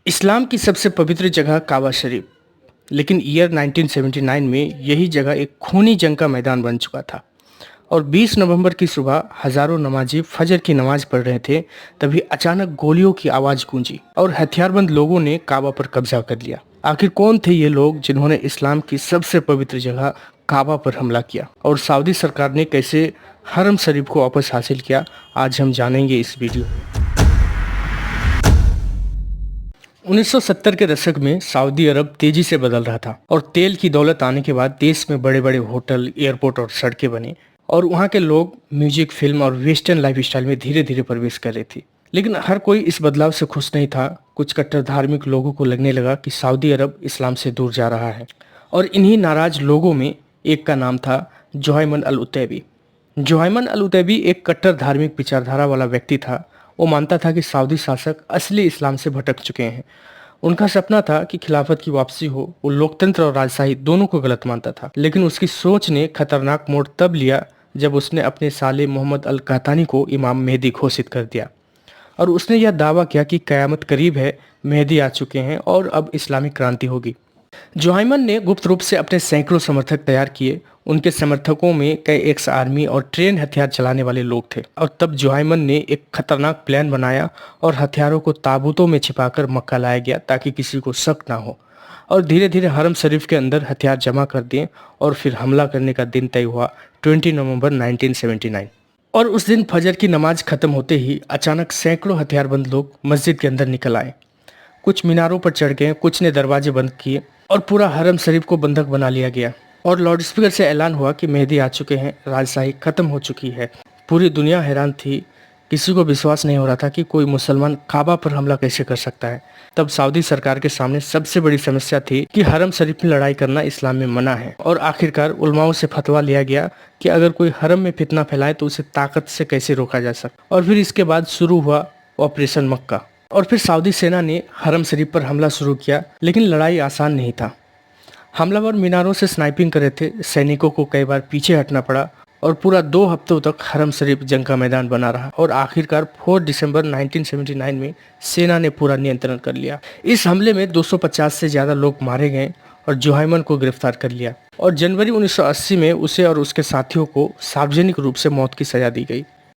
इस्लाम की सबसे पवित्र जगह काबा शरीफ, लेकिन ईयर 1979 में यही जगह एक खूनी जंग का मैदान बन चुका था। और 20 नवंबर की सुबह हजारों नमाजी फजर की नमाज पढ़ रहे थे, तभी अचानक गोलियों की आवाज गूंजी और हथियारबंद लोगों ने काबा पर कब्जा कर लिया। आखिर कौन थे ये लोग जिन्होंने इस्लाम की सबसे पवित्र जगह काबा पर हमला किया, और सऊदी सरकार ने कैसे हरम शरीफ को वापस हासिल किया, आज हम जानेंगे इस वीडियो में। 1970 के दशक में सऊदी अरब तेजी से बदल रहा था और तेल की दौलत आने के बाद देश में बड़े बड़े होटल, एयरपोर्ट और सड़कें बने और वहाँ के लोग म्यूजिक, फिल्म और वेस्टर्न लाइफस्टाइल में धीरे धीरे प्रवेश कर रहे थे। लेकिन हर कोई इस बदलाव से खुश नहीं था। कुछ कट्टर धार्मिक लोगों को लगने लगा कि सऊदी अरब इस्लाम से दूर जा रहा है, और इन्हीं नाराज लोगों में एक का नाम था जुहैमन अल उतैबी। जुहैमन अल उतैबी एक कट्टर धार्मिक विचारधारा वाला व्यक्ति था। वो मानता था कि सऊदी शासक असली इस्लाम से भटक चुके हैं। उनका सपना था कि खिलाफत की वापसी हो। वो लोकतंत्र और राजशाही दोनों को गलत मानता था, लेकिन उसकी सोच ने खतरनाक मोड़ तब लिया जब उसने अपने साले मोहम्मद अल कहतानी को इमाम मेहदी घोषित कर दिया और उसने यह दावा किया कि कयामत करीब है, मेहदी आ चुके हैं और अब इस्लामिक क्रांति होगी। जुहैमन ने गुप्त रूप से अपने सैकड़ों समर्थक तैयार किए। उनके समर्थकों में कई एक्स आर्मी और ट्रेन हथियार चलाने वाले लोग थे। और तब जुहैमन ने एक खतरनाक प्लान बनाया और हथियारों को ताबूतों में छिपाकर मक्का लाया गया ताकि किसी को शक ना हो। और धीरे धीरे हरम शरीफ के अंदर हथियार जमा कर दिए और फिर हमला करने का दिन तय हुआ 20 नवंबर 1979। और उस दिन फजर की नमाज खत्म होते ही अचानक सैकड़ों हथियारबंद लोग मस्जिद के अंदर निकल आए। कुछ मीनारों पर चढ़ गए, कुछ ने दरवाजे बंद किए और पूरा हरम शरीफ को बंधक बना लिया गया। और लाउडस्पीकर से ऐलान हुआ कि मेहदी आ चुके हैं, राजशाही खत्म हो चुकी है। पूरी दुनिया हैरान थी। किसी को विश्वास नहीं हो रहा था कि कोई मुसलमान काबा पर हमला कैसे कर सकता है। तब सऊदी सरकार के सामने सबसे बड़ी समस्या थी कि हरम शरीफ में लड़ाई करना इस्लाम में मना है। और आखिरकार उलमाओं से फतवा लिया गया कि अगर कोई हरम में फितना फैलाए तो उसे ताकत से कैसे रोका जा सकता। और फिर इसके बाद शुरू हुआ ऑपरेशन मक्का। और फिर सऊदी सेना ने हरम शरीफ पर हमला शुरू किया, लेकिन लड़ाई आसान नहीं था। हमलावर मीनारों से स्नाइपिंग कर रहे थे, सैनिकों को कई बार पीछे हटना पड़ा और पूरा 2 हफ्तों तक हरम शरीफ जंग का मैदान बना रहा। और आखिरकार 4 दिसंबर 1979 में सेना ने पूरा नियंत्रण कर लिया। इस हमले में 250 से ज्यादा लोग मारे गए और जुहैमन को गिरफ्तार कर लिया। और जनवरी 1980 में उसे और उसके साथियों को सार्वजनिक रूप से मौत की सजा दी गई।